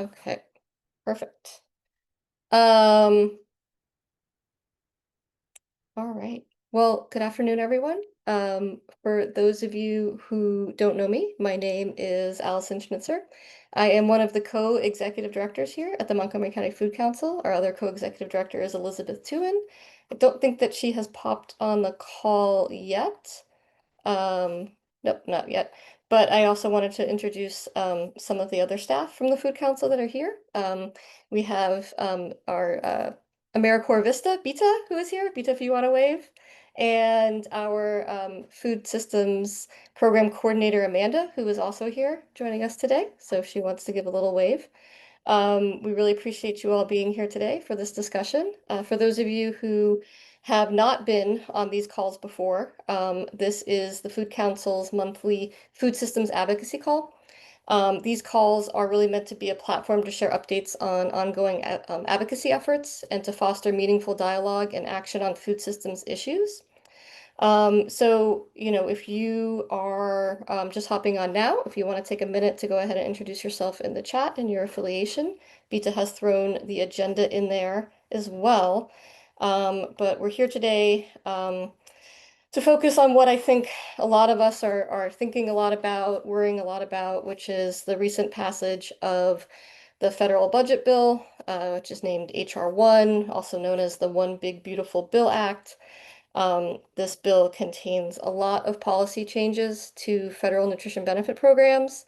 Okay, perfect. All right. Well, good afternoon, everyone. For those of you who don't know me, my name is Allison Schnitzer. I am one of the co-executive directors here at the Montgomery County Food Council. Our other co-executive director is Elizabeth Tewin. I don't think that she has popped on the call yet. Nope, not yet. But I also wanted to introduce some of the other staff from the Food Council that are here. We have our AmeriCorps Vista, Beta, who is here. Beta, if you want to wave. And our Food Systems Program Coordinator, Amanda, who is also here joining us today. So if she wants to give a little wave. We really appreciate you all being here today for this discussion. For those of you who have not been on these calls before, this is the Food Council's monthly food systems advocacy call. These calls are really meant to be a platform to share updates on ongoing advocacy efforts and to foster meaningful dialogue and action on food systems issues. If you are just hopping on now, if you want to take a minute to go ahead and introduce yourself in the chat and your affiliation, Beta has thrown the agenda in there as well. But we're here today to focus on what I think a lot of us are thinking a lot about, worrying a lot about, which is the recent passage of the federal budget bill, which is named HR 1, also known as the One Big Beautiful Bill Act. This bill contains a lot of policy changes to federal nutrition benefit programs.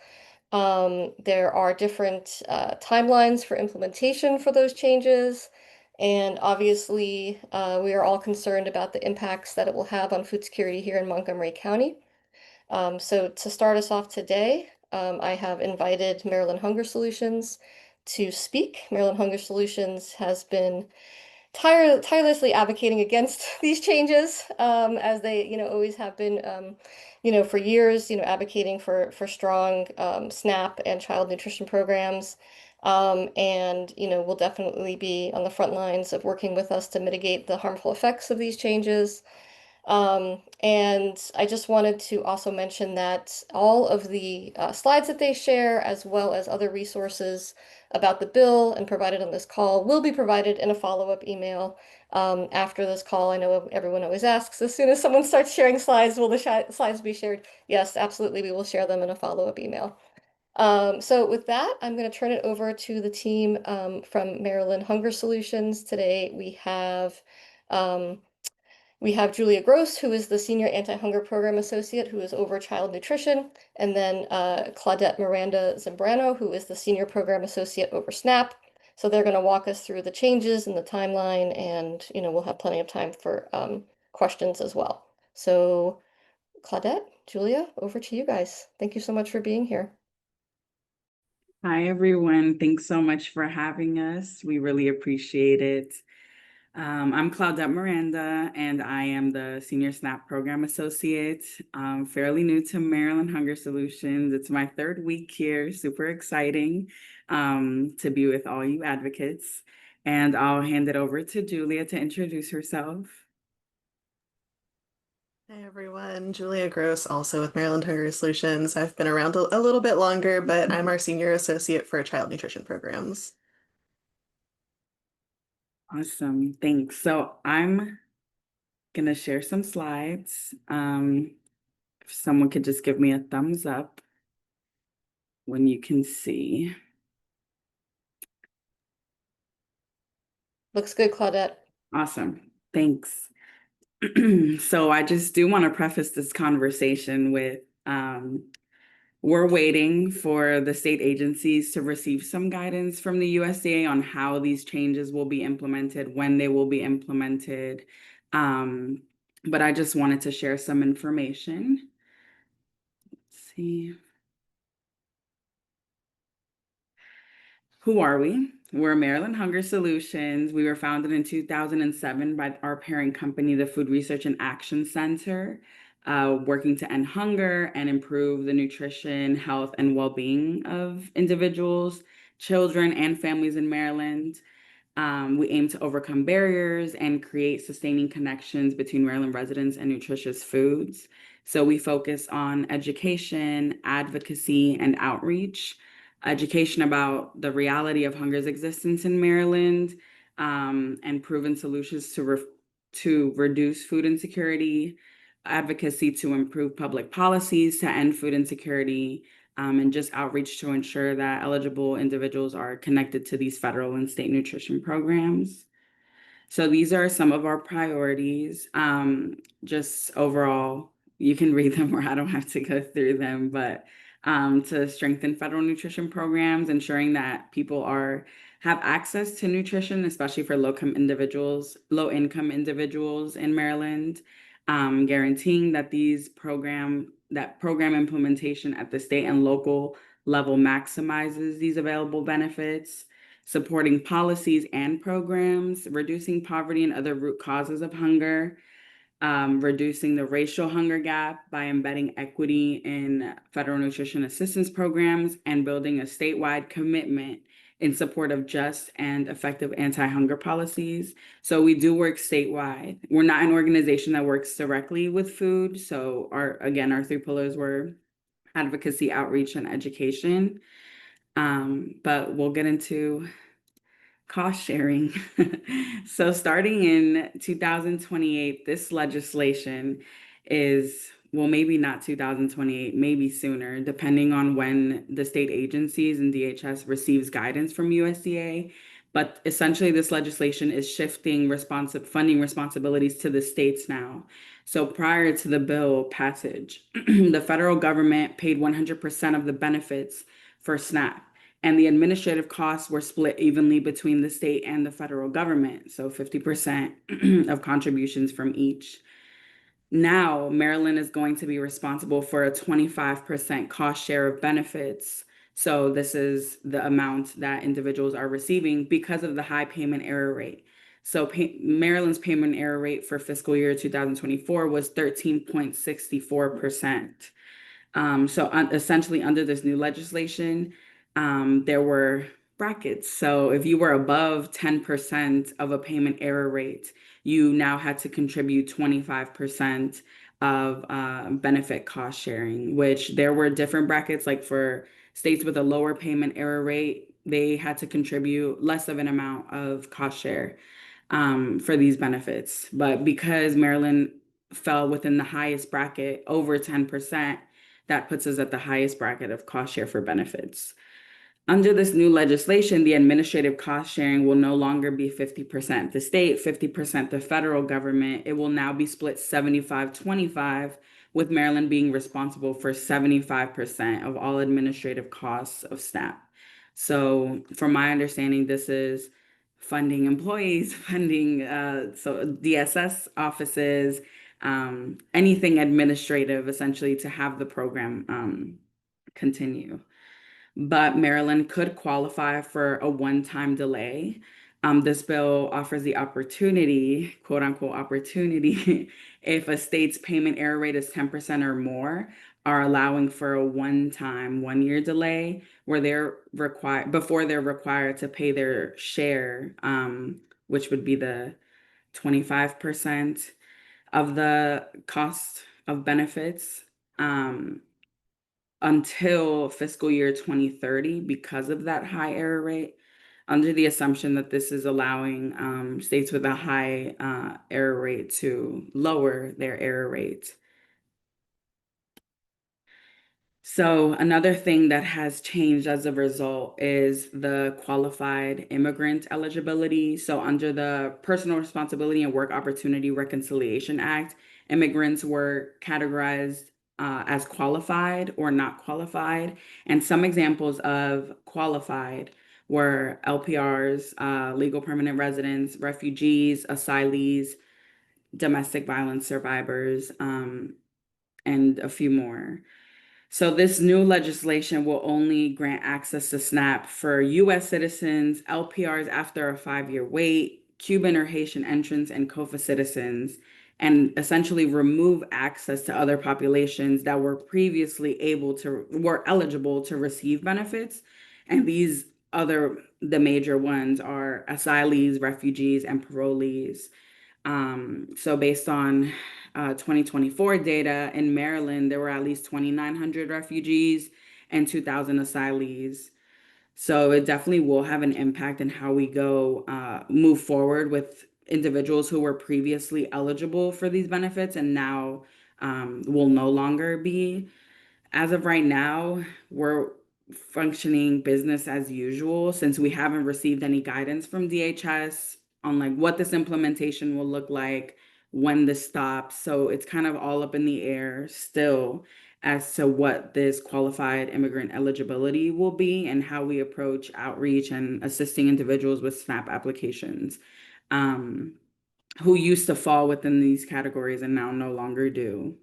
There are different timelines for implementation for those changes. And obviously, we are all concerned about the impacts that it will have on food security here in Montgomery County. So to start us off today, I have invited Maryland Hunger Solutions to speak. Maryland Hunger Solutions has been tirelessly advocating against these changes, as they, always have been, for years, advocating for strong SNAP and child nutrition programs. Will definitely be on the front lines of working with us to mitigate the harmful effects of these changes. And I just wanted to also mention that all of the slides that they share, as well as other resources about the bill and provided on this call, will be provided in a follow-up email after this call. I know everyone always asks, as soon as someone starts sharing slides, will the slides be shared? Yes, absolutely, we will share them in a follow-up email. So with that, I'm going to turn it over to the team from Maryland Hunger Solutions. Today um, we have Julia Gross, who is the Senior Anti-Hunger Program Associate, who is over child nutrition, and then Claudet Miranda Zambrano, who is the Senior Program Associate over SNAP. So they're going to walk us through the changes in the timeline, and we'll have plenty of time for questions as well. So Claudet, Julia, over to you guys. Thank you so much for being here. Hi, everyone. Thanks so much for having us. We really appreciate it. I'm Claudet Miranda, and I am the Senior SNAP Program Associate. I'm fairly new to Maryland Hunger Solutions. It's my third week here, super exciting to be with all you advocates. And I'll hand it over to Julia to introduce herself. Hey everyone, Julia Gross, also with Maryland Hunger Solutions. I've been around a little bit longer, but I'm our Senior Associate for Child Nutrition Programs. Awesome, thanks. So I'm gonna share some slides. If someone could just give me a thumbs up when you can see. Looks good, Claudet. Awesome, thanks. So I just do want to preface this conversation with, we're waiting for the state agencies to receive some guidance from the USDA on how these changes will be implemented, when they will be implemented. But I just wanted to share some information. Let's see. Who are we? We're Maryland Hunger Solutions. We were founded in 2007 by our parent company, the Food Research and Action Center, working to end hunger and improve the nutrition, health, and well-being of individuals, children, and families in Maryland. We aim to overcome barriers and create sustaining connections between Maryland residents and nutritious foods. So we focus on education, advocacy, and outreach. education about the reality of hunger's existence in Maryland, and proven solutions to reduce food insecurity, advocacy to improve public policies to end food insecurity, and just outreach to ensure that eligible individuals are connected to these federal and state nutrition programs. So these are some of our priorities. Just overall, you can read them or I don't have to go through them, but to strengthen federal nutrition programs, ensuring that people have access to nutrition, especially for low income individuals in Maryland, guaranteeing that program implementation at the state and local level maximizes these available benefits, supporting policies and programs, reducing poverty and other root causes of hunger, reducing the racial hunger gap by embedding equity in federal nutrition assistance programs, and building a statewide commitment in support of just and effective anti-hunger policies. So we do work statewide. We're not an organization that works directly with food. So our three pillars were advocacy, outreach, and education. But we'll get into cost sharing. So starting in 2028, this legislation well, maybe not 2028, maybe sooner, depending on when the state agencies and DHS receives guidance from USDA. But essentially, this legislation is shifting funding responsibilities to the states now. So prior to the bill passage, the federal government paid 100% of the benefits for SNAP, and the administrative costs were split evenly between the state and the federal government, so 50% of contributions from each. Now, Maryland is going to be responsible for a 25% cost share of benefits. So this is the amount that individuals are receiving because of the high payment error rate. So Maryland's payment error rate for fiscal year 2024 was 13.64%. Essentially, under this new legislation, there were brackets. So if you were above 10% of a payment error rate, you now had to contribute 25% of benefit cost sharing, which there were different brackets. Like for states with a lower payment error rate, they had to contribute less of an amount of cost share for these benefits. But because Maryland fell within the highest bracket, over 10%, that puts us at the highest bracket of cost share for benefits. Under this new legislation, the administrative cost sharing will no longer be 50% the state, 50% the federal government. It will now be split 75-25, with Maryland being responsible for 75% of all administrative costs of SNAP. So from my understanding, this is funding employees, funding DSS offices, anything administrative, essentially, to have the program continue. But Maryland could qualify for a one-time delay. This bill offers the opportunity, quote unquote, opportunity, if a state's payment error rate is 10% or more, are allowing for a one-time 1-year delay where before they're required to pay their share, which would be the 25% of the cost of benefits. Until fiscal year 2030 because of that high error rate, under the assumption that this is allowing states with a high error rate to lower their error rate. So another thing that has changed as a result is the qualified immigrant eligibility. So under the Personal Responsibility and Work Opportunity Reconciliation Act, immigrants were categorized as qualified or not qualified. And some examples of qualified were LPRs, legal permanent residents, refugees, asylees, domestic violence survivors, and a few more. So this new legislation will only grant access to SNAP for U.S. citizens, LPRs after a 5-year wait, Cuban or Haitian entrants, and COFA citizens, and essentially remove access to other populations that were previously were eligible to receive benefits. And the major ones are asylees, refugees, and parolees. So based on 2024 data in Maryland, there were at least 2,900 refugees and 2,000 asylees. So it definitely will have an impact in how we go move forward with individuals who were previously eligible for these benefits and now will no longer be. As of right now, we're functioning business as usual since we haven't received any guidance from DHS on like what this implementation will look like, when this stops. So it's kind of all up in the air still as to what this qualified immigrant eligibility will be and how we approach outreach and assisting individuals with SNAP applications um, who used to fall within these categories and now no longer do.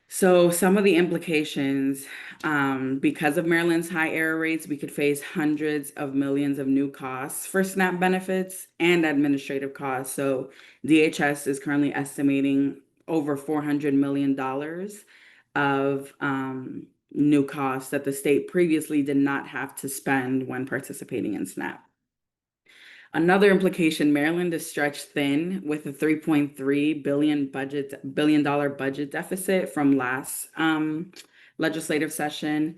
So some of the implications, because of Maryland's high error rates, we could face hundreds of millions of new costs for SNAP benefits and administrative costs. So DHS is currently estimating over $400 million of new costs that the state previously did not have to spend when participating in SNAP. Another implication, Maryland is stretched thin with a $3.3 billion budget deficit from last legislative session,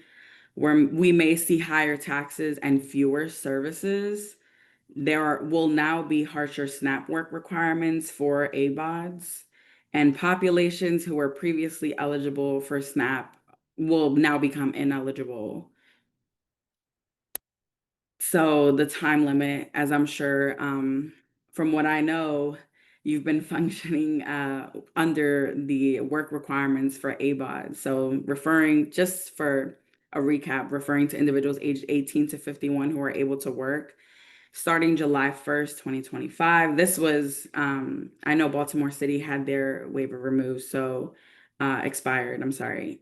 where we may see higher taxes and fewer services. Will now be harsher SNAP work requirements for ABODs, and populations who were previously eligible for SNAP will now become ineligible. So the time limit, as I'm sure, from what I know, you've been functioning under the work requirements for ABOD. So just for a recap, referring to individuals aged 18 to 51 who are able to work starting July 1st, 2025. This was, I know Baltimore City had their waiver removed, so expired, I'm sorry.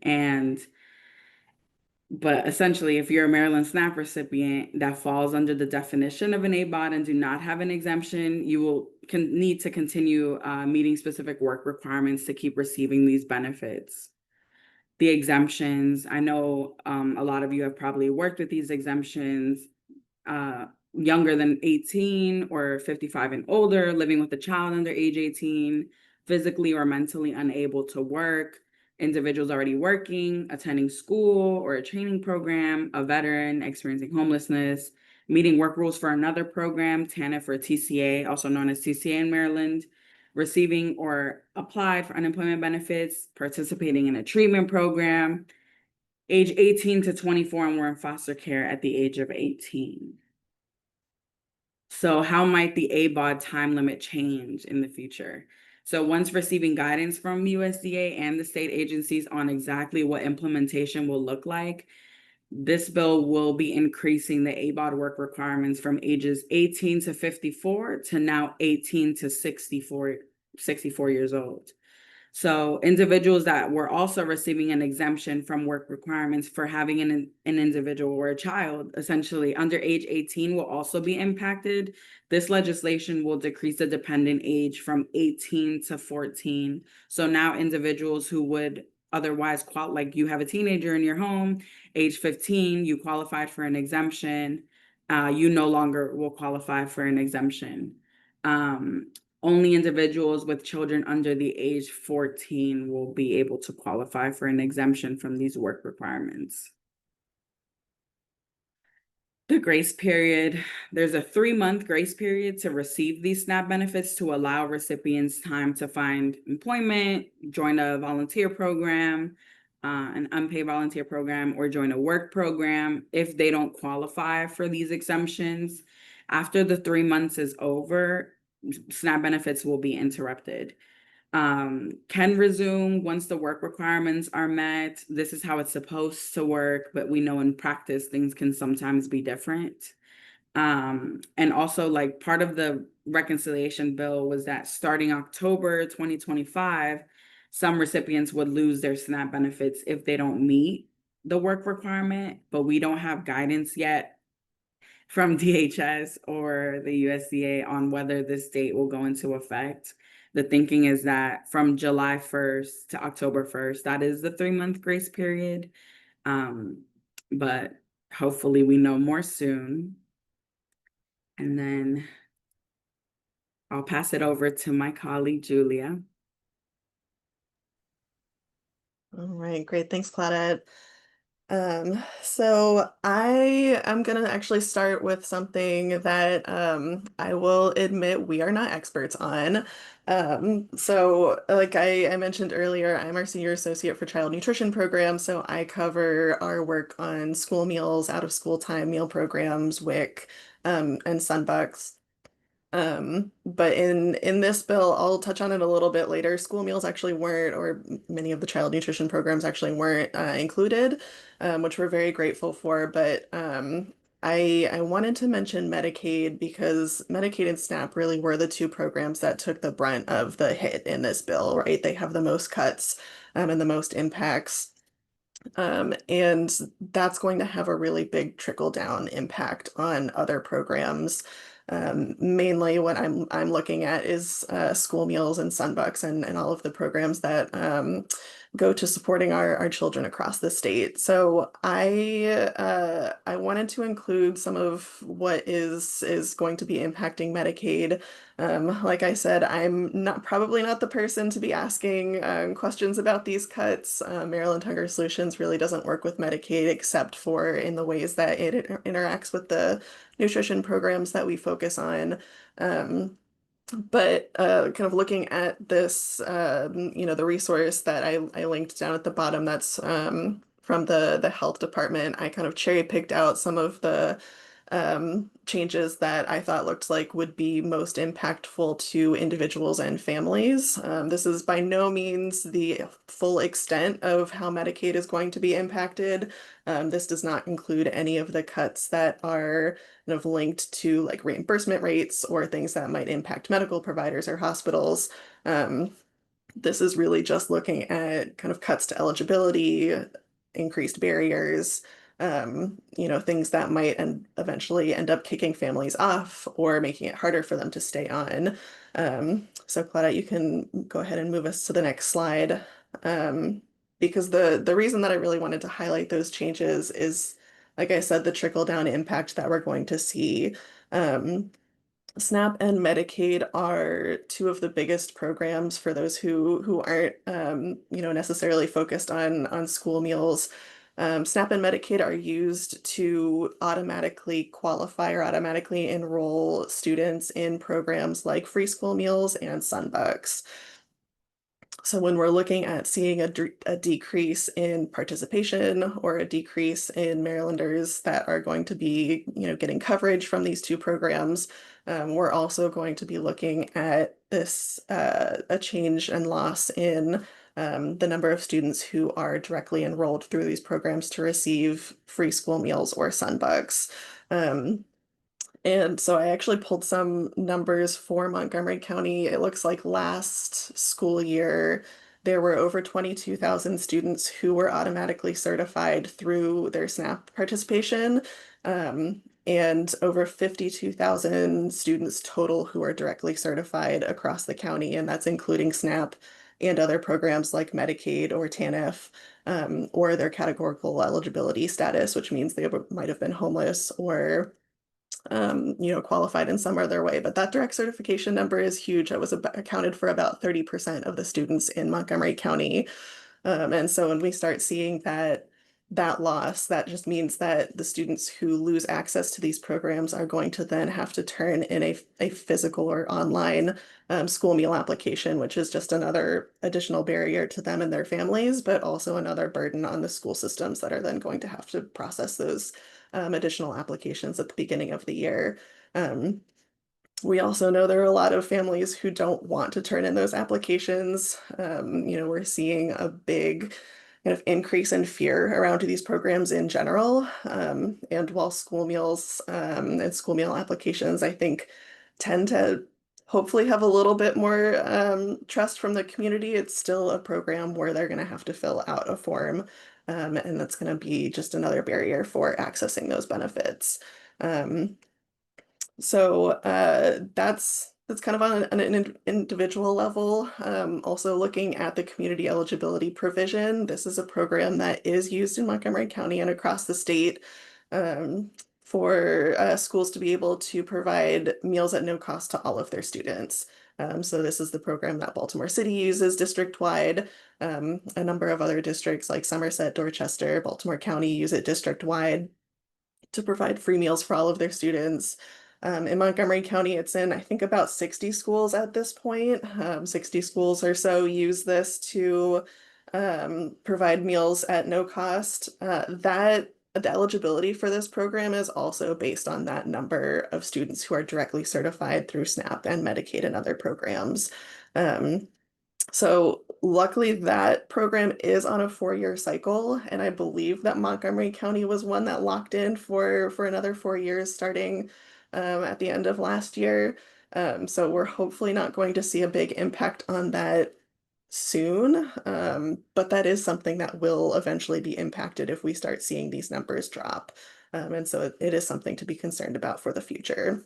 But essentially, if you're a Maryland SNAP recipient that falls under the definition of an ABOD and do not have an exemption, you will need to continue meeting specific work requirements to keep receiving these benefits. The exemptions, I know a lot of you have probably worked with these exemptions. Younger than 18 or 55 and older, living with a child under age 18, physically or mentally unable to work, individuals already working, attending school or a training program, a veteran experiencing homelessness, meeting work rules for another program, TANF or TCA, also known as TCA in Maryland, receiving or applied for unemployment benefits, participating in a treatment program, age 18 to 24, and were in foster care at the age of 18. So how might the ABOD time limit change in the future? So once receiving guidance from USDA and the state agencies on exactly what implementation will look like, this bill will be increasing the ABOD work requirements from ages 18 to 54 to now 18 to 64 years old. So individuals that were also receiving an exemption from work requirements for having an individual or a child, essentially under age 18, will also be impacted. This legislation will decrease the dependent age from 18 to 14. So now individuals who would otherwise like you have a teenager in your home, age 15, you qualified for an exemption, you no longer will qualify for an exemption. Only individuals with children under the age 14 will be able to qualify for an exemption from these work requirements. The grace period, there's a 3-month grace period to receive these SNAP benefits to allow recipients time to find employment, join a volunteer program, an unpaid volunteer program, or join a work program if they don't qualify for these exemptions. After the 3 months is over, SNAP benefits will be interrupted. Can resume once the work requirements are met. This is how it's supposed to work, but we know in practice things can sometimes be different. And also, like, part of the reconciliation bill was that starting October 2025, some recipients would lose their SNAP benefits if they don't meet the work requirement, but we don't have guidance yet from DHS or the USDA on whether this date will go into effect. The thinking is that from July 1st to October 1st, that is the 3-month grace period. But hopefully we know more soon. And then I'll pass it over to my colleague, Julia. All right, great. Thanks, Claudet. So I am gonna actually start with something that I will admit we are not experts on. So like I mentioned earlier, I'm our senior associate for child nutrition program, so I cover our work on school meals, out of school time meal programs, WIC, and Sunbucks. But in this bill, I'll touch on it a little bit later. School meals actually weren't, or many of the child nutrition programs actually weren't included, which we're very grateful for. But I wanted to mention Medicaid because Medicaid and SNAP really were the two programs that took the brunt of the hit in this bill, right? They have the most cuts and the most impacts. And that's going to have a really big trickle down impact on other programs. Mainly what I'm looking at is school meals and Sunbucks and all of the programs that go to supporting our children across the state. So I wanted to include some of what is going to be impacting Medicaid. Like I said, I'm not probably not the person to be asking questions about these cuts. Maryland Hunger Solutions really doesn't work with Medicaid except for in the ways that it interacts with the nutrition programs that we focus on. Um, but kind of looking at this, the resource that I linked down at the bottom, that's from the health department. I kind of cherry picked out some of the changes that I thought looked like would be most impactful to individuals and families. This is by no means the full extent of how Medicaid is going to be impacted. This does not include any of the cuts that are kind of linked to like reimbursement rates or things that might impact medical providers or hospitals. Um, this is really just looking at kind of cuts to eligibility, increased barriers, things that might eventually end up kicking families off or making it harder for them to stay on. So Claudia, you can go ahead and move us to the next slide. Because the reason that I really wanted to highlight those changes is, like I said, the trickle down impact that we're going to see. Um, SNAP and Medicaid are two of the biggest programs for those who aren't necessarily focused on school meals. SNAP and Medicaid are used to automatically qualify or automatically enroll students in programs like free school meals and Sunbucks. So when we're looking at seeing a decrease in participation or a decrease in Marylanders that are going to be, getting coverage from these two programs, we're also going to be looking at this a change and loss in the number of students who are directly enrolled through these programs to receive free school meals or Sunbucks. And so I actually pulled some numbers for Montgomery County. It looks like last school year, there were over 22,000 students who were automatically certified through their SNAP participation, and over 52,000 students total who are directly certified across the county. And that's including SNAP and other programs like Medicaid or TANF, or their categorical eligibility status, which means they might have been homeless or qualified in some other way. But that direct certification number is huge. It was accounted for about 30% of the students in Montgomery County. And so when we start seeing that loss, that just means that the students who lose access to these programs are going to then have to turn in a physical or online school meal application, which is just another additional barrier to them and their families, but also another burden on the school systems that are then going to have to process those additional applications at the beginning of the year. We also know there are a lot of families who don't want to turn in those applications. We're seeing a big kind of increase in fear around these programs in general. And while school meals and school meal applications, I think, tend to hopefully have a little bit more trust from the community, it's still a program where they're going to have to fill out a form. And that's going to be just another barrier for accessing those benefits. So that's kind of on an individual level. Also looking at the community eligibility provision, this is a program that is used in Montgomery County and across the state for schools to be able to provide meals at no cost to all of their students. So this is the program that Baltimore City uses district-wide. A number of other districts like Somerset, Dorchester, Baltimore County use it district-wide to provide free meals for all of their students. In Montgomery County, it's in, I think, about 60 schools at this point. 60 schools or so use this to provide meals at no cost. The eligibility for this program is also based on that number of students who are directly certified through SNAP and Medicaid and other programs. Um, so luckily that program is on a 4-year cycle, and I believe that Montgomery County was one that locked in for another 4 years starting at the end of last year. So we're hopefully not going to see a big impact on that soon, but that is something that will eventually be impacted if we start seeing these numbers drop. And so it is something to be concerned about for the future.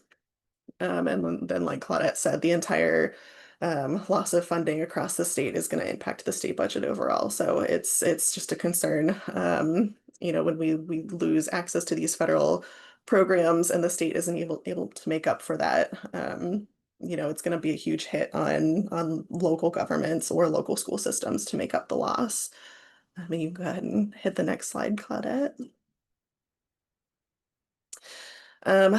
And then, like Claudette said, the entire loss of funding across the state is going to impact the state budget overall. So it's just a concern. When we lose access to these federal programs and the state isn't able to make up for that, it's going to be a huge hit on local governments or local school systems to make up the loss. I mean, you can go ahead and hit the next slide, Claudette.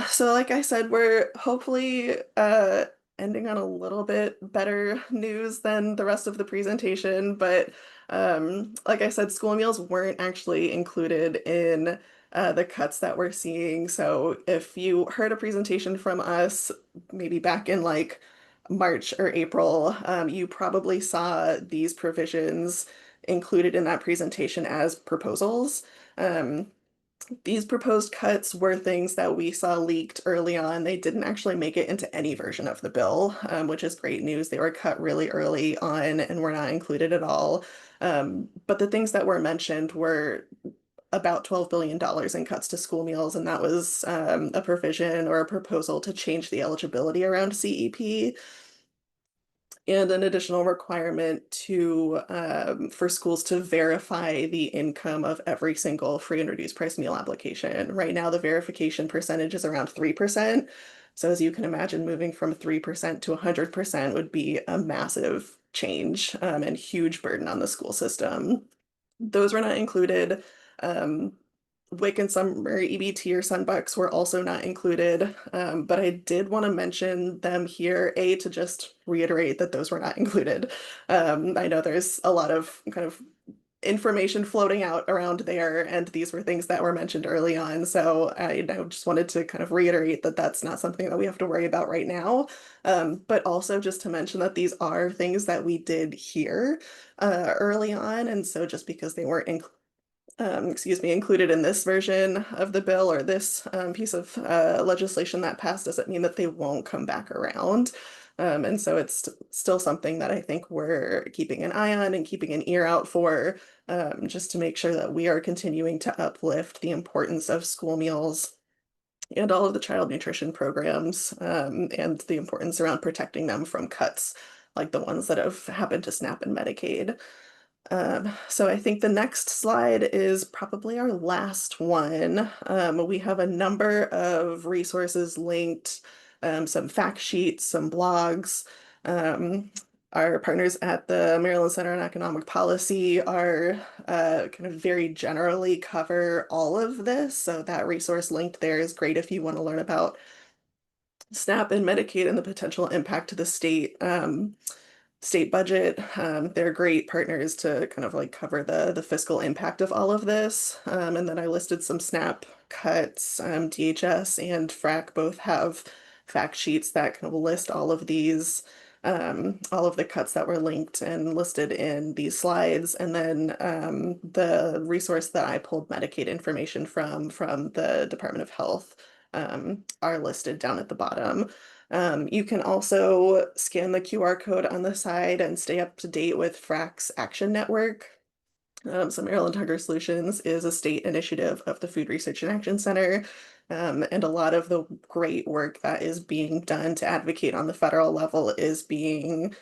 So like I said, we're hopefully ending on a little bit better news than the rest of the presentation, but like I said, school meals weren't actually included in the cuts that we're seeing. So if you heard a presentation from us, maybe back in like March or April, you probably saw these provisions included in that presentation as proposals. Um, these proposed cuts were things that we saw leaked early on. They didn't actually make it into any version of the bill, which is great news. They were cut really early on and were not included at all. But the things that were mentioned were about $12 billion in cuts to school meals, and that was a provision or a proposal to change the eligibility around CEP and an additional requirement to for schools to verify the income of every single free and reduced price meal application. Right now, the verification percentage is around 3%. So as you can imagine, moving from 3% to 100% would be a massive change and huge burden on the school system. Those were not included. Um, WIC and Summer EBT or Sunbucks were also not included, but I did want to mention them here, to just reiterate that those were not included. I know there's a lot of kind of information floating out around there, and these were things that were mentioned early on. So I just wanted to kind of reiterate that that's not something that we have to worry about right now. But also just to mention that these are things that we did hear early on, and so just because they weren't included in this version of the bill or this piece of legislation that passed doesn't mean that they won't come back around. And so it's still something that I think we're keeping an eye on and keeping an ear out for, just to make sure that we are continuing to uplift the importance of school meals and all of the child nutrition programs, and the importance around protecting them from cuts like the ones that have happened to SNAP and Medicaid. So I think the next slide is probably our last one. We have a number of resources linked, some fact sheets, some blogs. Our partners at the Maryland Center on Economic Policy are kind of very generally cover all of this. So that resource linked there is great if you want to learn about SNAP and Medicaid and the potential impact to the state budget. They're great partners to kind of like cover the fiscal impact of all of this. And then I listed some SNAP cuts. DHS and FRAC both have fact sheets that kind of list all of the cuts that were linked and listed in these slides. And then the resource that I pulled Medicaid information from the Department of Health are listed down at the bottom. You can also scan the QR code on the side and stay up to date with FRAC's Action Network. So Maryland Hunger Solutions is a state initiative of the Food Research and Action Center, and a lot of the great work that is being done to advocate on the federal level is being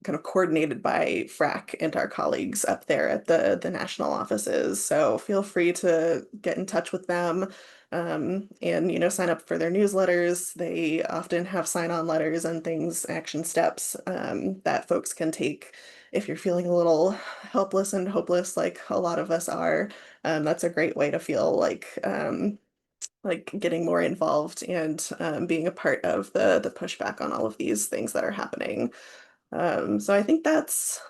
kind of coordinated by FRAC and our colleagues up there at the national offices. So feel free to get in touch with them, and sign up for their newsletters. They often have sign-on letters and things, action steps, that folks can take if you're feeling a little helpless and hopeless, like a lot of us are. That's a great way to feel like getting more involved and being a part of the pushback on all of these things that are happening. So I think that's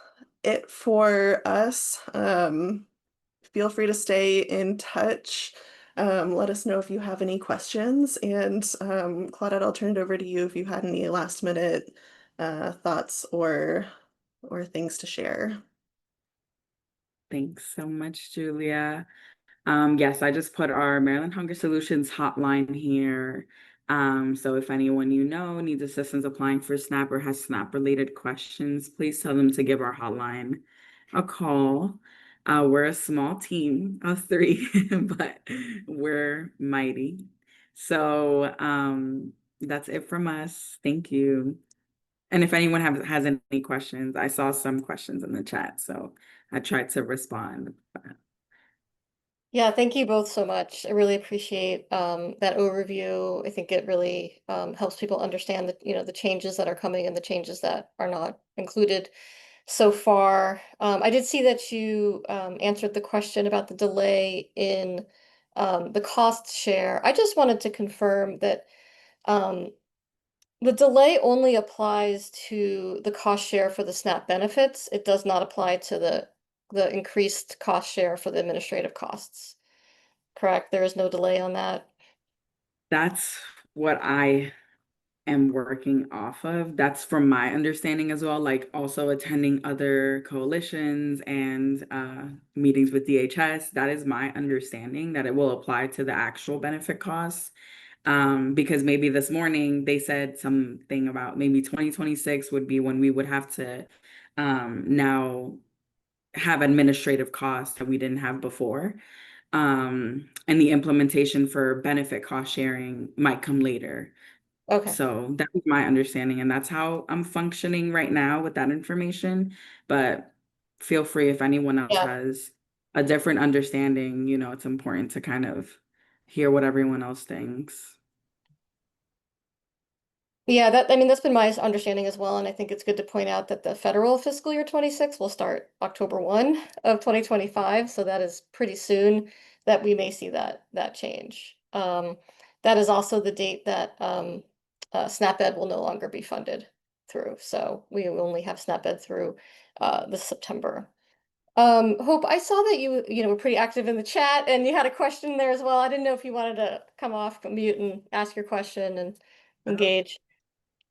it for us. Feel free to stay in touch. Let us know if you have any questions. And Claudette, I'll turn it over to you if you had any last minute thoughts or things to share. Thanks so much, Julia. Yes, I just put our Maryland Hunger Solutions hotline here. So if anyone you know needs assistance applying for SNAP or has SNAP related questions, please tell them to give our hotline a call. We're a small team of three, but we're mighty. So that's it from us. Thank you. And if anyone has any questions, I saw some questions in the chat, so I tried to respond. Yeah, thank you both so much. I really appreciate that overview. I think it really helps people understand the changes that are coming and the changes that are not included so far. I did see that you answered the question about the delay in the cost share. I just wanted to confirm that um, the delay only applies to the cost share for the SNAP benefits. It does not apply to the increased cost share for the administrative costs. Correct? There is no delay on that. That's what I am working off of. That's from my understanding as well, like also attending other coalitions and meetings with DHS. That is my understanding that it will apply to the actual benefit costs. Because maybe this morning they said something about maybe 2026 would be when we would have to now have administrative costs that we didn't have before. And the implementation for benefit cost sharing might come later. Okay. So that was my understanding, and that's how I'm functioning right now with that information. But feel free if anyone else Yeah. has a different understanding, it's important to kind of hear what everyone else thinks. Yeah, I mean, that's been my understanding as well. And I think it's good to point out that the federal fiscal year 26 will start October 1 of 2025. So that is pretty soon that we may see that change. That is also the date that SNAP-Ed will no longer be funded through. So we will only have SNAP-Ed through this September. Hope, I saw that you were pretty active in the chat and you had a question there as well. I didn't know if you wanted to come off mute and ask your question and engage.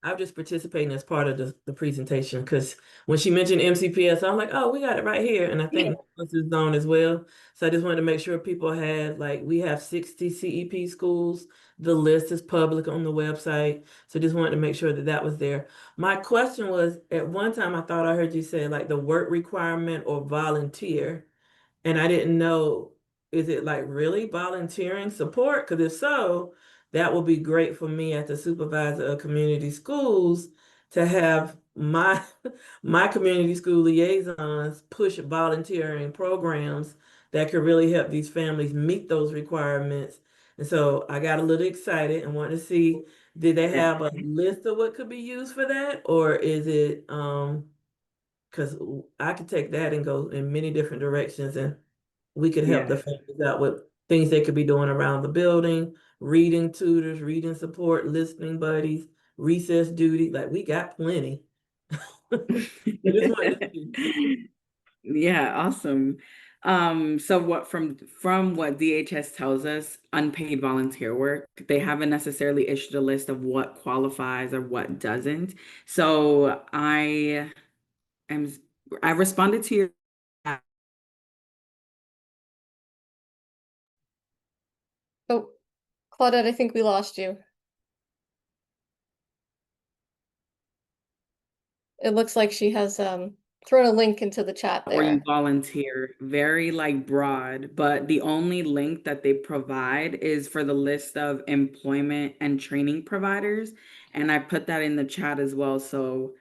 I'm just participating as part of the presentation because when she mentioned MCPS, I'm like, oh, we got it right here. And I Yeah. think this is on as well. So I just wanted to make sure people had, like, we have 60 CEP schools. The list is public on the website. So just wanted to make sure that that was there. My question was, at one time, I thought I heard you say like the work requirement or volunteer. And I didn't know, is it like really volunteering support? Because if so, that would be great for me as the supervisor of community schools to have my my community school liaisons push volunteering programs that could really help these families meet those requirements. And so I got a little excited and wanted to see, did they have a list of what could be used for that? Or is it because I could take that and go in many different directions, and we could help Yeah. the families out with things they could be doing around the building, reading tutors, reading support, listening buddies, recess duty. Like we got plenty. I just wanted to see. Yeah, awesome. So what from what DHS tells us, unpaid volunteer work, they haven't necessarily issued a list of what qualifies or what doesn't. So am I responded to your Oh, Claudette, I think we lost you. It looks like she has thrown a link into the chat where you there. volunteer, very like broad, but the only link that they provide is for the list of employment and training providers. And I put that in the chat as well. So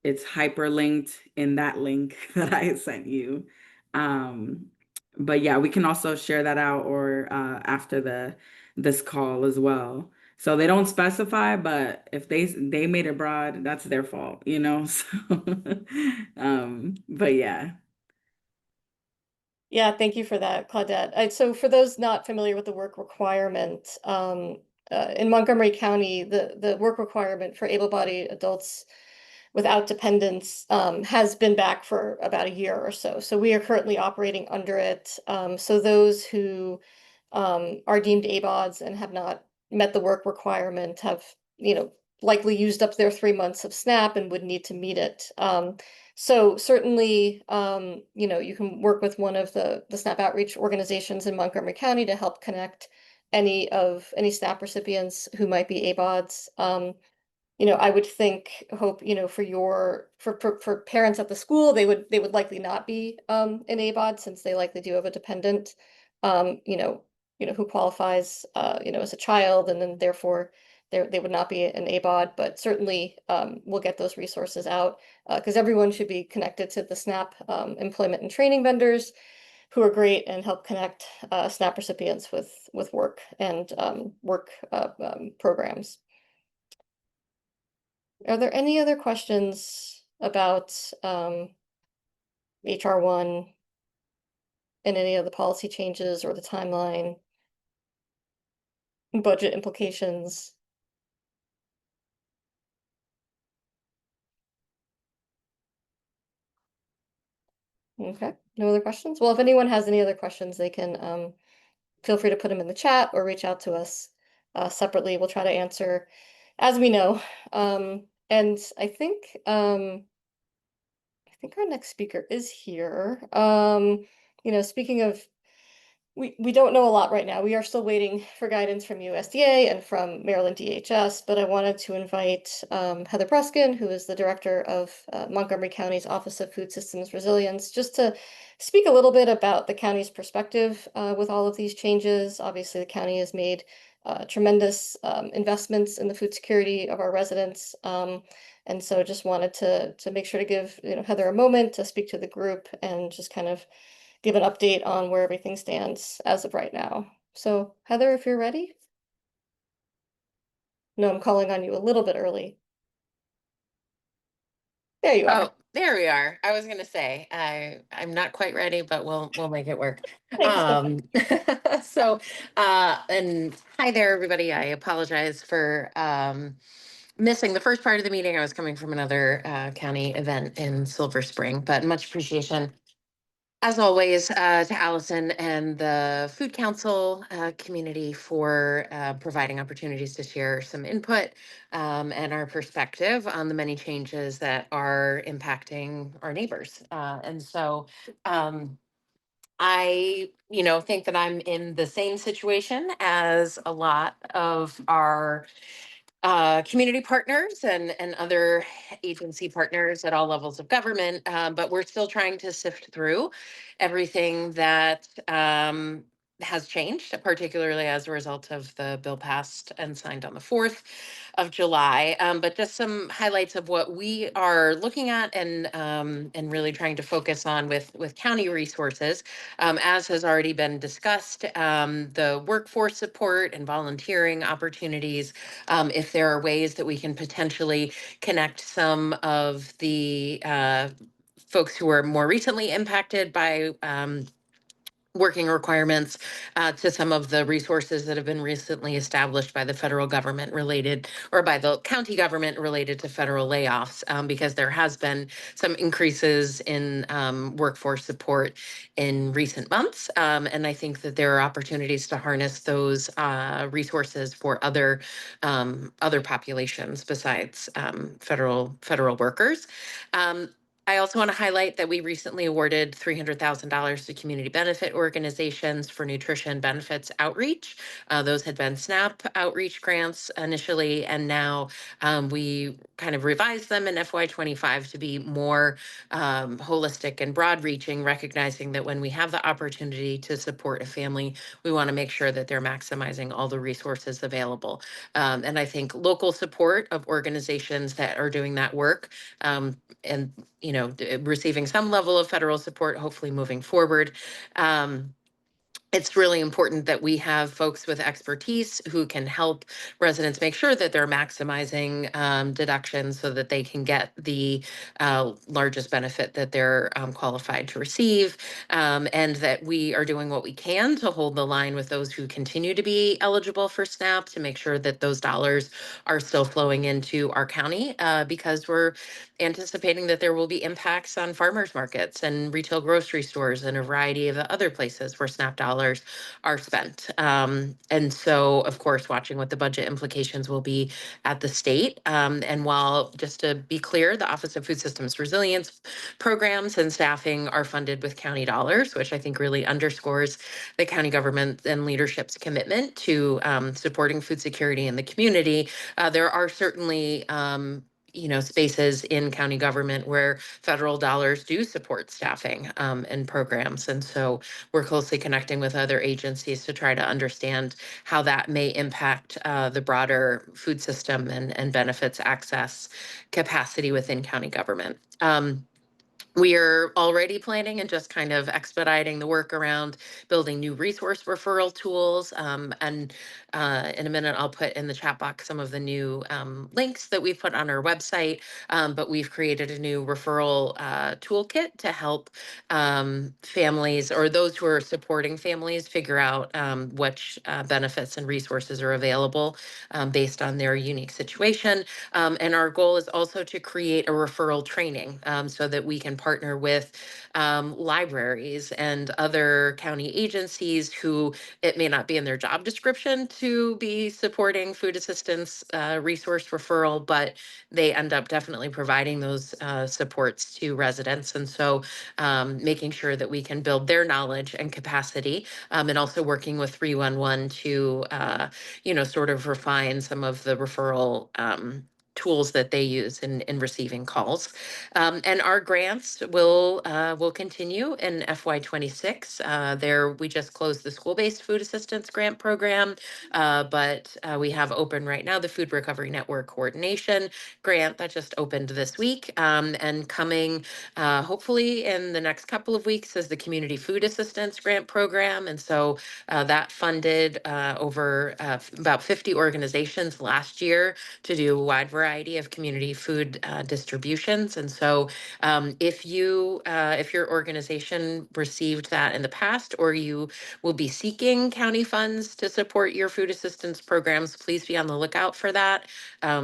It's hyperlinked in that link that I sent you. But yeah, we can also share that out or after this call as well. So they don't specify, but if they made it broad, that's their fault, you know? So but yeah. Yeah, thank you for that, Claudette. So for those not familiar with the work requirement, in Montgomery County, the work requirement for able-bodied adults without dependents has been back for about a year or so. So we are currently operating under it. So those who are deemed ABODs and have not met the work requirement have, likely used up their 3 months of SNAP and would need to meet it. So certainly, you can work with one of the SNAP outreach organizations in Montgomery County to help connect any SNAP recipients who might be ABODs. I would hope, for parents at the school, they would likely not be an ABOD since they likely do have a dependent, um, you know, who qualifies, as a child, and then therefore they would not be an ABOD, but certainly we'll get those resources out because everyone should be connected to the SNAP employment and training vendors who are great and help connect SNAP recipients with work and work programs. Are there any other questions about HR1 and any of the policy changes or the timeline, budget implications? Okay, no other questions? Well, if anyone has any other questions, they can feel free to put them in the chat or reach out to us separately. We'll try to answer as we know. And I think our next speaker is here. Speaking of, we don't know a lot right now. We are still waiting for guidance from USDA and from Maryland DHS, but I wanted to invite Heather Bruskin, who is the director of Montgomery County's Office of Food Systems Resilience, just to speak a little bit about the county's perspective with all of these changes. Obviously, the county has made tremendous investments in the food security of our residents. And so just wanted to make sure to give Heather a moment to speak to the group and just kind of give an update on where everything stands as of right now. So Heather, if you're ready. No, I'm calling on you a little bit early. There you are. Oh, there we are. I was gonna say I'm not quite ready, but we'll make it work. Thanks so Um, so and hi there, everybody. I apologize for missing the first part of the meeting. I was coming from another county event in Silver Spring, but much appreciation as always, to Allison and the Food Council community for providing opportunities to share some input and our perspective on the many changes that are impacting our neighbors. And so I, think that I'm in the same situation as a lot of our community partners and other agency partners at all levels of government, but we're still trying to sift through everything that has changed, particularly as a result of the bill passed and signed on the 4th of July. But just some highlights of what we are looking at and really trying to focus on with county resources. As has already been discussed, the workforce support and volunteering opportunities, if there are ways that we can potentially connect some of the folks who are more recently impacted by working requirements to some of the resources that have been recently established by the federal government related or by the county government related to federal layoffs, because there has been some increases in workforce support in recent months. And I think that there are opportunities to harness those resources for other populations besides federal workers. I also want to highlight that we recently awarded $300,000 to community benefit organizations for nutrition benefits outreach. Those had been SNAP outreach grants initially, and now we kind of revised them in FY25 to be more holistic and broad reaching, recognizing that when we have the opportunity to support a family, we want to make sure that they're maximizing all the resources available. And I think local support of organizations that are doing that work, and receiving some level of federal support, hopefully moving forward. It's really important that we have folks with expertise who can help residents make sure that they're maximizing deductions so that they can get the largest benefit that they're qualified to receive, and that we are doing what we can to hold the line with those who continue to be eligible for SNAP to make sure that those dollars are still flowing into our county, because we're anticipating that there will be impacts on farmers markets and retail grocery stores and a variety of other places where SNAP dollars are spent. And so, of course, watching what the budget implications will be at the state. And while, just to be clear, the Office of Food Systems Resilience programs and staffing are funded with county dollars, which I think really underscores the county government and leadership's commitment to supporting food security in the community. There are certainly spaces in county government where federal dollars do support staffing and programs. And so we're closely connecting with other agencies to try to understand how that may impact the broader food system and benefits access capacity within county government. We are already planning and just kind of expediting the work around building new resource referral tools. And in a minute, I'll put in the chat box some of the new links that we've put on our website. But we've created a new referral toolkit to help families or those who are supporting families figure out which benefits and resources are available based on their unique situation. And our goal is also to create a referral training so that we can partner with libraries and other county agencies who it may not be in their job description to be supporting food assistance resource referral, but they end up definitely providing those supports to residents. And so making sure that we can build their knowledge and capacity, and also working with 311 to, sort of refine some of the referral tools that they use in receiving calls. And our grants will continue in FY26. There, we just closed the school-based food assistance grant program, but we have open right now the Food Recovery Network Coordination grant that just opened this week, and coming hopefully in the next couple of weeks is the Community Food Assistance Grant Program. And so that funded over about 50 organizations last year to do a wide variety of community food distributions. And so if your organization received that in the past, or you will be seeking county funds to support your food assistance programs, please be on the lookout for that,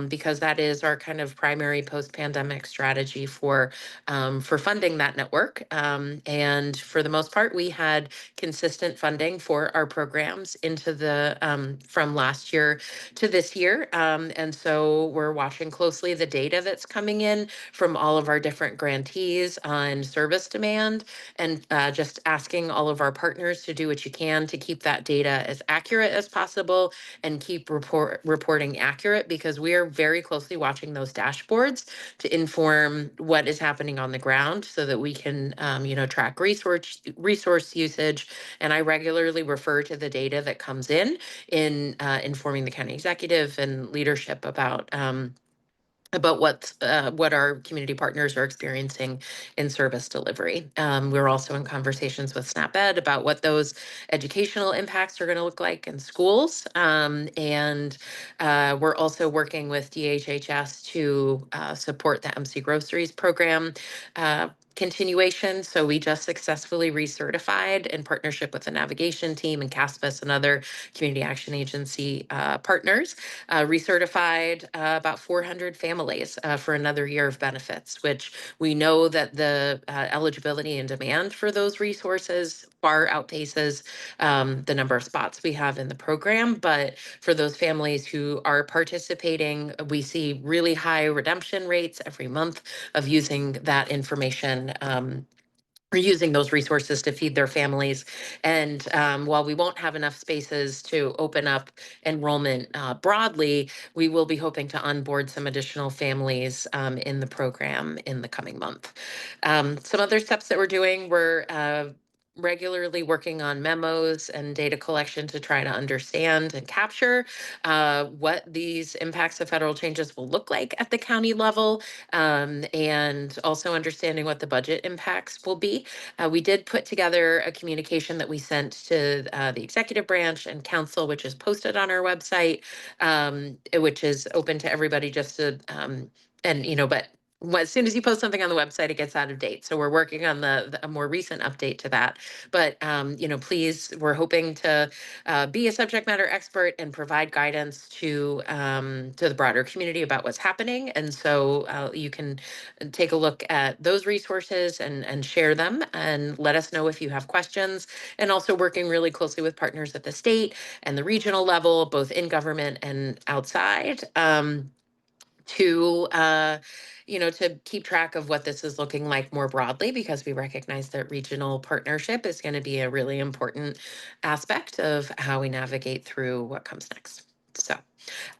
because that is our kind of primary post-pandemic strategy for funding that network. And for the most part, we had consistent funding for our programs into the from last year to this year. And so we're watching closely the data that's coming in from all of our different grantees on service demand, and just asking all of our partners to do what you can to keep that data as accurate as possible and keep reporting accurate, because we are very closely watching those dashboards to inform what is happening on the ground so that we can, track resource usage. And I regularly refer to the data that comes in informing the county executive and leadership about what our community partners are experiencing in service delivery. We're also in conversations with SNAP-Ed about what those educational impacts are going to look like in schools. And we're also working with DHHS to support the MC Groceries program continuation. So we just successfully recertified in partnership with the navigation team and CASPAS and other community action agency partners, recertified about 400 families for another year of benefits, which we know that the eligibility and demand for those resources far outpaces the number of spots we have in the program. But for those families who are participating, we see really high redemption rates every month of using that information. Or using those resources to feed their families. And while we won't have enough spaces to open up enrollment broadly, we will be hoping to onboard some additional families in the program in the coming month. Some other steps that we're doing, we're regularly working on memos and data collection to try to understand and capture what these impacts of federal changes will look like at the county level, and also understanding what the budget impacts will be. We did put together a communication that we sent to the executive branch and council, which is posted on our website, which is open to everybody just to, and, you know, but as soon as you post something on the website, it gets out of date. So we're working on a more recent update to that. But, you know, please, we're hoping to be a subject matter expert and provide guidance to the broader community about what's happening. And so you can take a look at those resources and share them and let us know if you have questions. And also working really closely with partners at the state and the regional level, both in government and outside. To you know, to keep track of what this is looking like more broadly, because we recognize that regional partnership is going to be a really important aspect of how we navigate through what comes next. So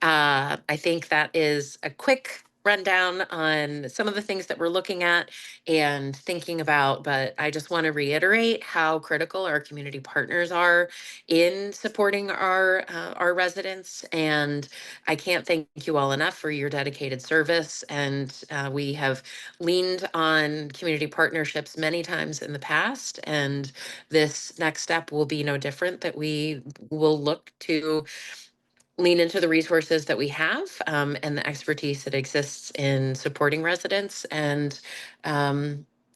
I think that is a quick rundown on some of the things that we're looking at and thinking about, but I just want to reiterate how critical our community partners are in supporting our residents. And I can't thank you all enough for your dedicated service. And we have leaned on community partnerships many times in the past, and this next step will be no different, that we will look to lean into the resources that we have, and the expertise that exists in supporting residents, and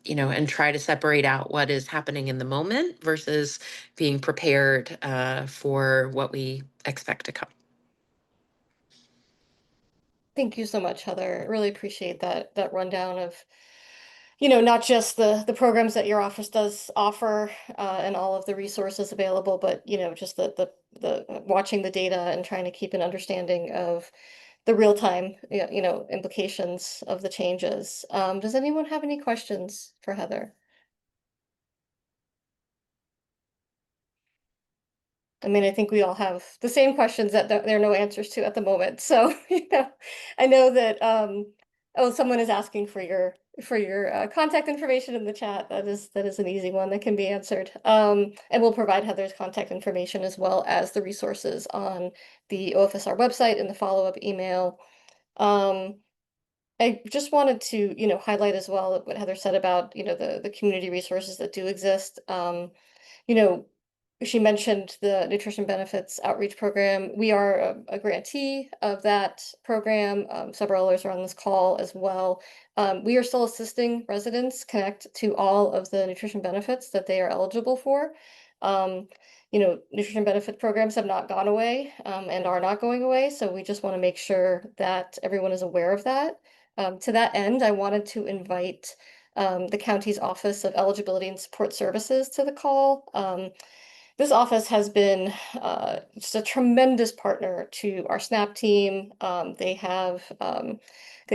you know, and try to separate out what is happening in the moment versus being prepared for what we expect to come. Thank you so much, Heather. I really appreciate that rundown of, you know, not just the programs that your office does offer, and all of the resources available, but, you know, just the watching the data and trying to keep an understanding of the real time, you know, implications of the changes. Does anyone have any questions for Heather? I mean, I think we all have the same questions that there are no answers to at the moment. So, you know, I know that, oh, someone is asking for your contact information in the chat. That is an easy one that can be answered. And we'll provide Heather's contact information as well as the resources on the OFSR website in the follow-up email. I just wanted to, you know, highlight as well what Heather said about, you know, the community resources that do exist. You know, she mentioned the nutrition benefits outreach program. We are a grantee of that program. Several others are on this call as well. We are still assisting residents connect to all of the nutrition benefits that they are eligible for. You know, nutrition benefit programs have not gone away, and are not going away. So we just want to make sure that everyone is aware of that. To that end, I wanted to invite the county's Office of Eligibility and Support Services to the call. This office has been just a tremendous partner to our SNAP team. They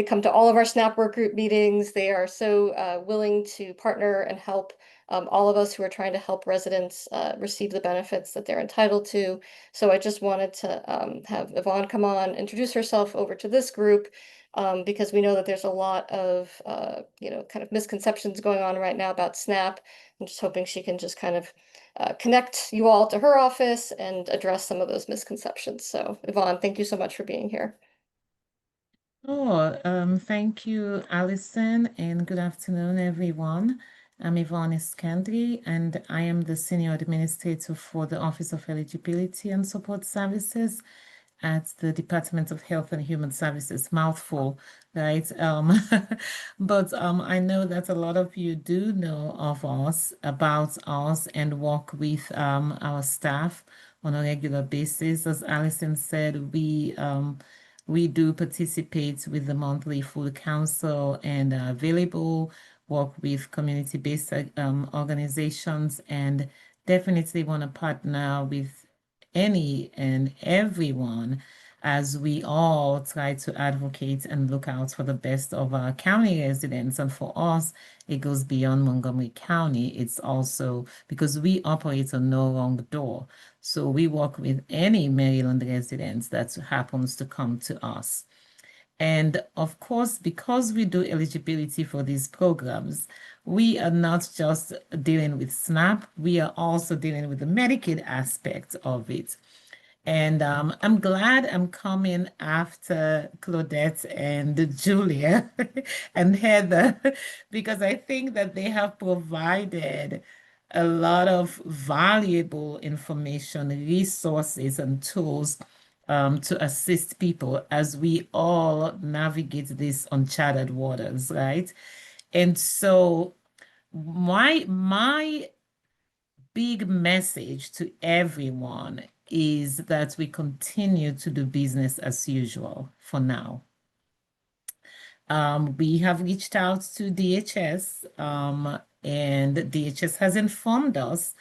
come to all of our SNAP work group meetings. They are so willing to partner and help all of us who are trying to help residents receive the benefits that they're entitled to. So I just wanted to have Yvonne come on, introduce herself over to this group, because we know that there's a lot of you know, kind of misconceptions going on right now about SNAP. I'm just hoping she can just kind of connect you all to her office and address some of those misconceptions. So Yvonne, thank you so much for being here. Oh, thank you, Allison, and good afternoon, everyone. I'm Yvonne Iscandari, and I am the Senior Administrator for the Office of Eligibility and Support Services at the Department of Health and Human Services. Mouthful, right? But I know that a lot of you do know of us, about us, and work with our staff on a regular basis. As Allison said, we do participate with the monthly food council and available, work with community-based organizations, and definitely want to partner with any and everyone as we all try to advocate and look out for the best of our county residents. And for us, it goes beyond Montgomery County. It's also because we operate on no wrong door. So we work with any Maryland residents that happens to come to us. And of course, because we do eligibility for these programs, we are not just dealing with SNAP, we are also dealing with the Medicaid aspect of it. And I'm glad I'm coming after Claudette and Julia and Heather, because I think that they have provided a lot of valuable information, resources, and tools to assist people as we all navigate these uncharted waters, right? And so my big message to everyone is that we continue to do business as usual for now. We have reached out to DHS, and DHS has informed us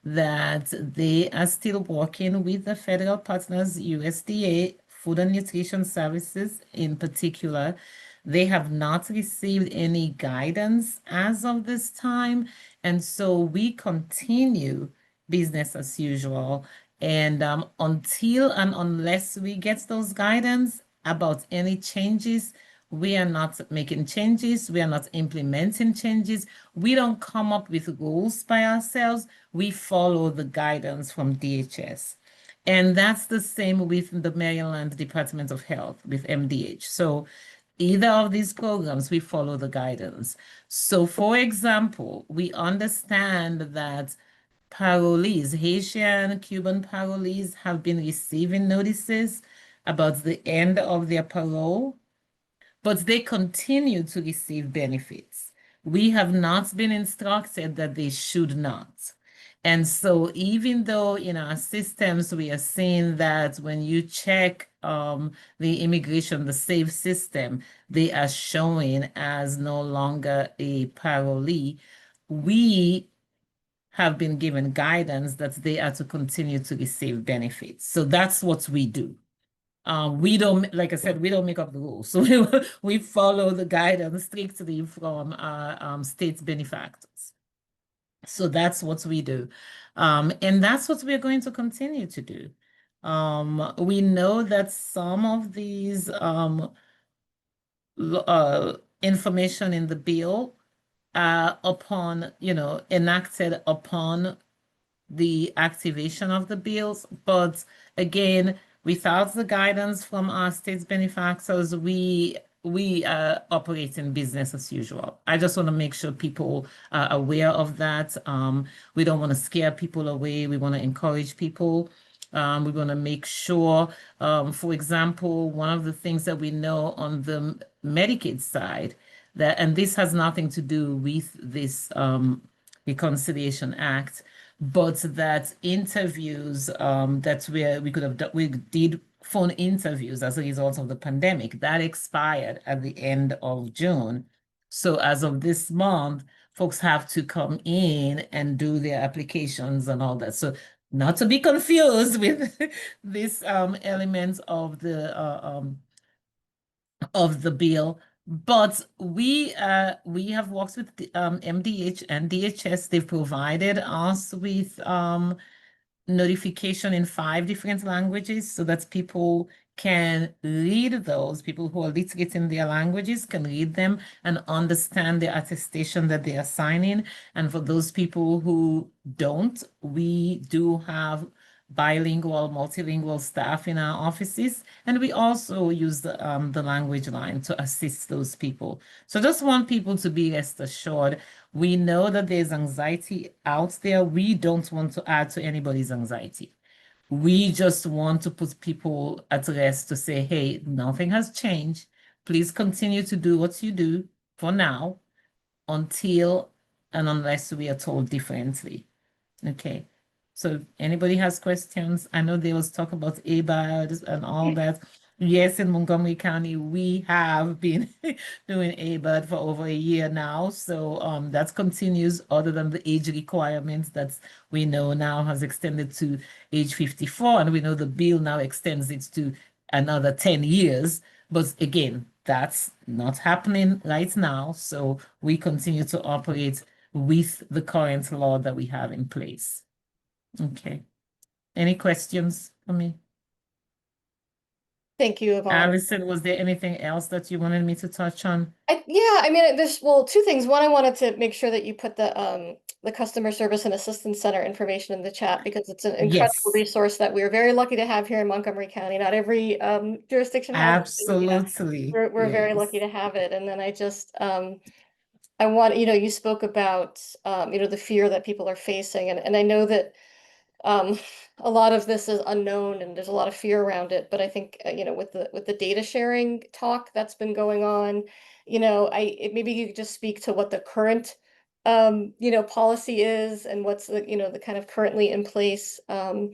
that they are still working with the federal partners, USDA, Food and Nutrition Services in particular. They have not received any guidance as of this time. And so we continue business as usual. And until and unless we get those guidance about any changes, we are not making changes. We are not implementing changes. We don't come up with rules by ourselves. We follow the guidance from DHS. And that's the same with the Maryland Department of Health, with MDH. So either of these programs, we follow the guidance. So for example, we understand that parolees, Haitian, Cuban parolees have been receiving notices about the end of their parole, but they continue to receive benefits. We have not been instructed that they should not. And so even though in our systems, we are seeing that when you check the immigration, the SAVE system, they are showing as no longer a parolee, we have been given guidance that they are to continue to receive benefits. So that's what we do. We don't, like I said, we don't make up the rules. So we follow the guidance strictly from our state benefactors. So that's what we do. And that's what we're going to continue to do. We know that some of these information in the bill enacted upon the activation of the bills. But again, without the guidance from our state benefactors, we operate in business as usual. I just want to make sure people are aware of that. We don't want to scare people away. We want to encourage people. We want to make sure, for example, one of the things that we know on the Medicaid side, that, and this has nothing to do with this Reconciliation Act, but that interviews that we could have done, we did phone interviews as a result of the pandemic, that expired at the end of June. So as of this month, folks have to come in and do their applications and all that. So not to be confused with this element of the bill, but we have worked with MDH and DHS. They've provided us with notification in 5 different languages so that people can read those. People who are literate in their languages can read them and understand the attestation that they are signing. And for those people who don't, we do have bilingual, multilingual staff in our offices, and we also use the language line to assist those people. So just want people to be rest assured. We know that there's anxiety out there. We don't want to add to anybody's anxiety. We just want to put people at rest to say, hey, nothing has changed. Please continue to do what you do for now until and unless we are told differently. Okay. So if anybody has questions, I know there was talk about ABARs and all that. Yes, in Montgomery County, we have been doing ABUD for over a year now. So that continues other than the age requirements that we know now has extended to age 54. And we know the bill now extends it to another 10 years. But again, that's not happening right now. So we continue to operate with the current law that we have in place. Okay. Any questions for me? Thank you, Yvonne. Allison, was there anything else that you wanted me to touch on? Yeah, I mean, there's well, two things. One, I wanted to make sure that you put the customer service and assistance center information in the chat because it's an incredible Yes, resource that we're very lucky to have here in Montgomery County. Not every jurisdiction has it. So yeah, absolutely. we're very lucky Yes. to have it. And then I want, you spoke about the fear that people are facing, and I know that um, a lot of this is unknown and there's a lot of fear around it, but I think with the data sharing talk that's been going on, maybe you could just speak to what the current policy is and what's the kind of currently in place, so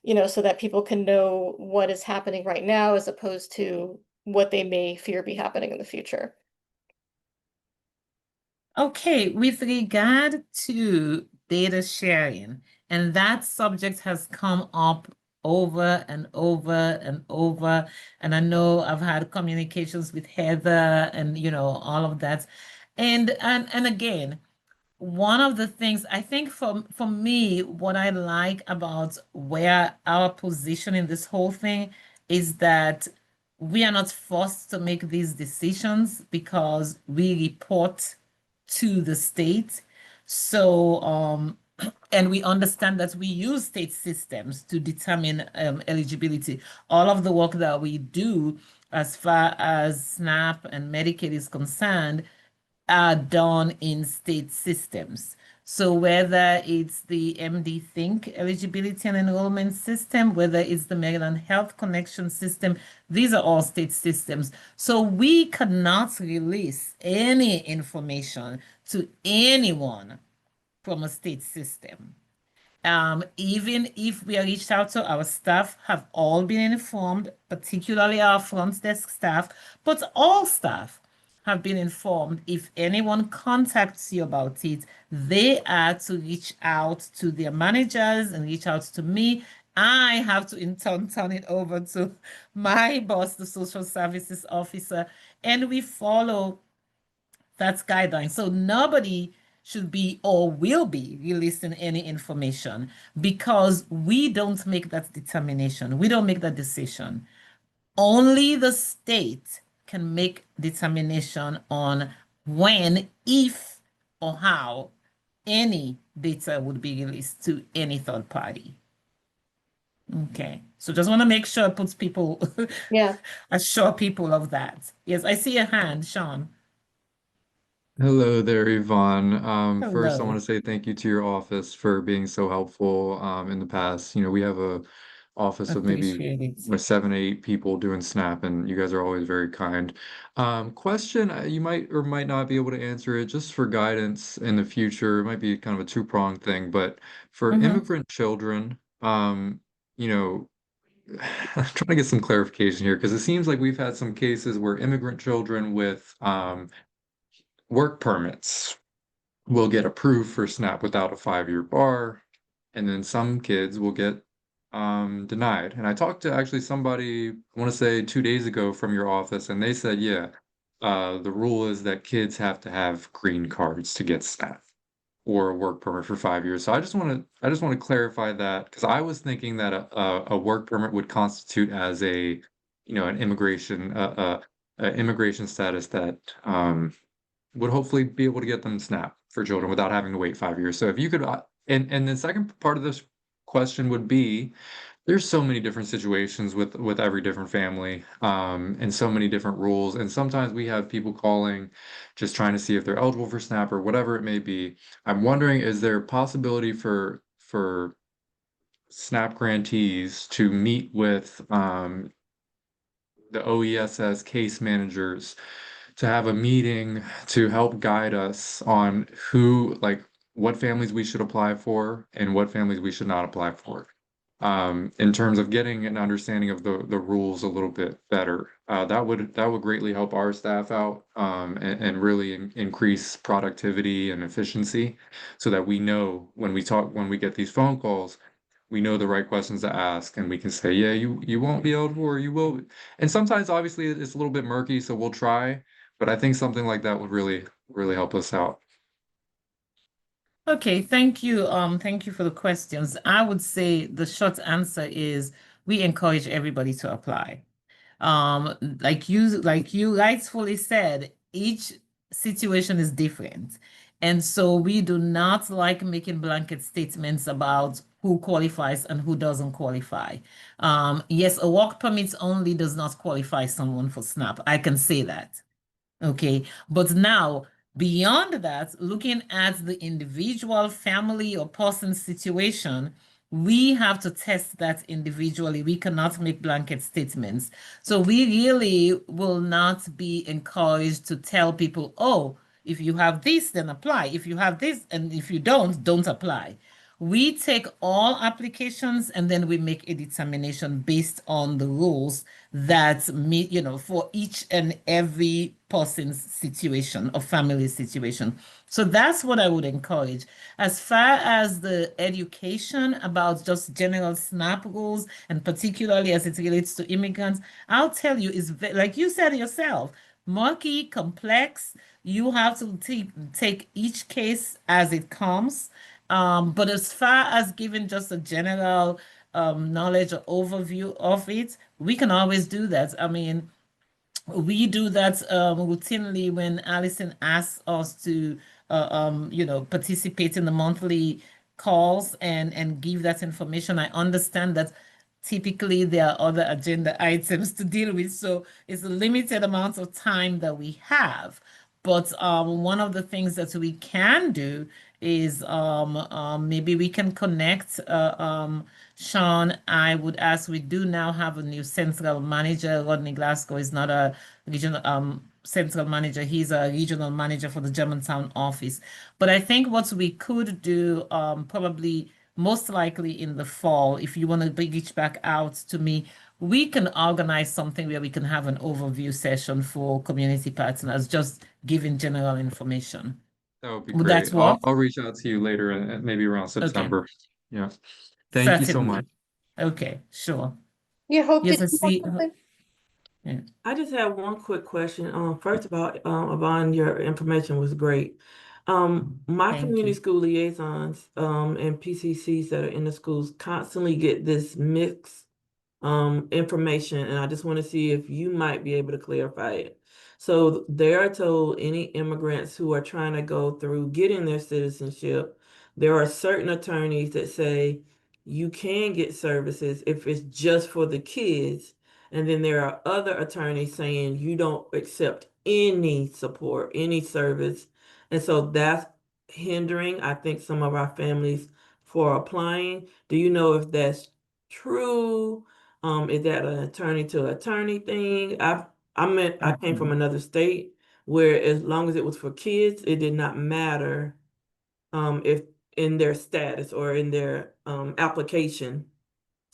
that people can know what is happening right now as opposed to what they may fear be happening in the future. Okay, with regard to data sharing, and that subject has come up over and over and over. And I know I've had communications with Heather and all of that. And again, one of the things I think for me, what I like about where our position in this whole thing is that we are not forced to make these decisions because we report to the state. So and we understand that we use state systems to determine eligibility. All of the work that we do as far as SNAP and Medicaid is concerned are done in state systems. So whether it's the MD Think eligibility and enrollment system, whether it's the Maryland Health Connection system, these are all state systems. So we cannot release any information to anyone from a state system. Even if we are reached out to, our staff have all been informed, particularly our front desk staff, but all staff have been informed. If anyone contacts you about it, they are to reach out to their managers and reach out to me. I have to in turn it over to my boss, the social services officer, and we follow that's guideline. So nobody should be or will be releasing any information because we don't make that determination. We don't make that decision. Only the state can make determination on when, if, or how any data would be released to any third party. Okay, so just want to make sure it puts people, Yeah. assure people of that. Yes, I see a hand, Sean. Hello there, Yvonne. First, I want Hello. to say thank you to your office for being so helpful in the past. We have a office of maybe Appreciate it. 7, 8 people doing Snap, and you guys are always very kind. Question, you might or might not be able to answer it just for guidance in the future. It might be kind of a two-pronged thing, but for Mm-hmm. immigrant children, you know, I'm trying to get some clarification here because it seems like we've had some cases where immigrant children with work permits will get approved for SNAP without a 5-year bar, and then some kids will get denied. And I talked to actually somebody, I want to say 2 days ago from your office, and they said, yeah, the rule is that kids have to have green cards to get SNAP or a work permit for 5 years. So I just want to clarify that because I was thinking that a work permit would constitute as an immigration status that would hopefully be able to get them SNAP for children without having to wait 5 years. So if you could, and the second part of this question would be, there's so many different situations with every different family, and so many different rules. And sometimes we have people calling, just trying to see if they're eligible for SNAP or whatever it may be. I'm wondering, is there a possibility for SNAP grantees to meet with the OESS case managers to have a meeting to help guide us on like what families we should apply for and what families we should not apply for. in terms of getting an understanding of the rules a little bit better. That would greatly help our staff out, and really increase productivity and efficiency, so that we know when we get these phone calls, we know the right questions to ask, and we can say, yeah, you won't be eligible, or you will. And sometimes, obviously, it's a little bit murky, so we'll try. But I think something like that would really help us out. Okay, thank you. Thank you for the questions. I would say the short answer is we encourage everybody to apply. Like you rightfully said, each situation is different. And so we do not like making blanket statements about who qualifies and who doesn't qualify. Yes, a work permit only does not qualify someone for SNAP. I can say that. Okay, but now beyond that, looking at the individual family or person situation, we have to test that individually. We cannot make blanket statements. So we really will not be encouraged to tell people, oh, if you have this, then apply. If you have this, and if you don't apply. We take all applications and then we make a determination based on the rules that meet, for each and every person's situation or family situation. So that's what I would encourage. As far as the education about just general SNAP rules, and particularly as it relates to immigrants, I'll tell you, is like you said yourself, murky, complex. You have to take each case as it comes. But as far as giving just a general knowledge or overview of it, we can always do that. I mean, we do that routinely when Allison asks us to, participate in the monthly calls and give that information. I understand that typically there are other agenda items to deal with, so it's a limited amount of time that we have. But one of the things that we can do is maybe we can connect. Sean, I would ask, we do now have a new central manager. Rodney Glasgow is not a regional central manager. He's a regional manager for the Germantown office. But I think what we could do, probably most likely in the fall, if you want to reach back out to me, we can organize something where we can have an overview session for community partners, just giving general information. That would be Would that great. work? I'll reach out to you later, maybe around Okay, September. Yeah. Thank you so much. certainly. Okay, sure. Yeah, Hope, Yes, did I you have see. something? Yeah, I just have one quick question. First of all, Yvonne, your information was great. My thank community you. school liaisons, and PCCs that are in the schools constantly get this mixed information, and I just want to see if you might be able to clarify it. So they are told any immigrants who are trying to go through getting their citizenship, there are certain attorneys that say you can get services if it's just for the kids. And then there are other attorneys saying you don't accept any support, any service. And so that's hindering, I think, some of our families for applying. Do you know if that's true? Is that an attorney to attorney thing? I came from another state where as long as it was for kids, it did not matter if in their status or in their application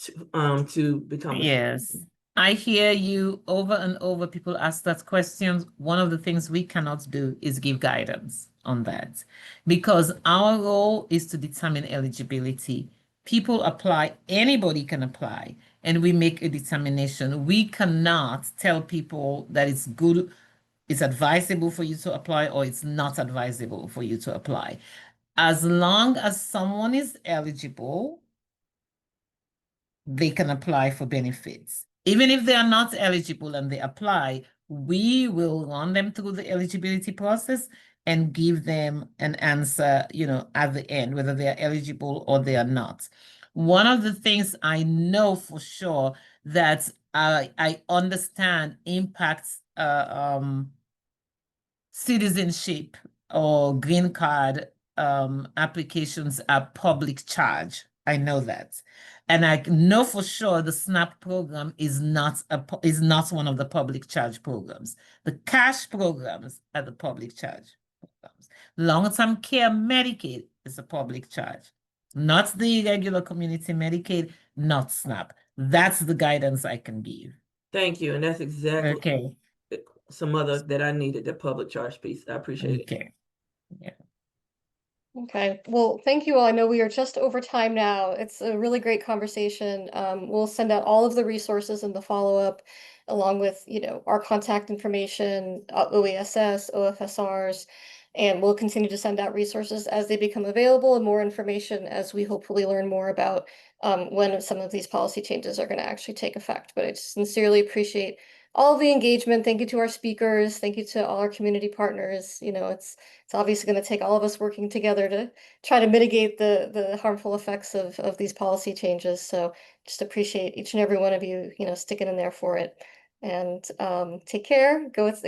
to become a Yes, I hear you over and over. People ask that question. One of the things we cannot do is give guidance on that because our role is to determine eligibility. People apply, anybody can apply, and we make a determination. We cannot tell people that it's good, it's advisable for you to apply, or it's not advisable for you to apply. As long as someone is eligible, they can apply for benefits. Even if they are not eligible and they apply, we will run them through the eligibility process and give them an answer, at the end, whether they are eligible or they are not. One of the things I know for sure that I understand impacts citizenship or green card applications are public charge. I know that. And I know for sure the SNAP program is not one of the public charge programs. The cash programs are the public charge programs. Long-term care Medicaid is a public charge not the regular community Medicaid, not SNAP. That's the guidance I can give. Thank you. And that's exactly Okay. some other that I needed, the public charge piece. I appreciate it. Okay. Yeah. Okay, well, thank you all. I know we are just over time now. It's a really great conversation. We'll send out all of the resources in the follow-up, along with, our contact information, OESS, OFSRs, and we'll continue to send out resources as they become available and more information as we hopefully learn more about when some of these policy changes are going to actually take effect. But I sincerely appreciate all of the engagement. Thank you to our speakers. Thank you to all our community partners. It's obviously going to take all of us working together to try to mitigate the harmful effects of these policy changes. So just appreciate each and every one of you, sticking in there for it. And take care. Go with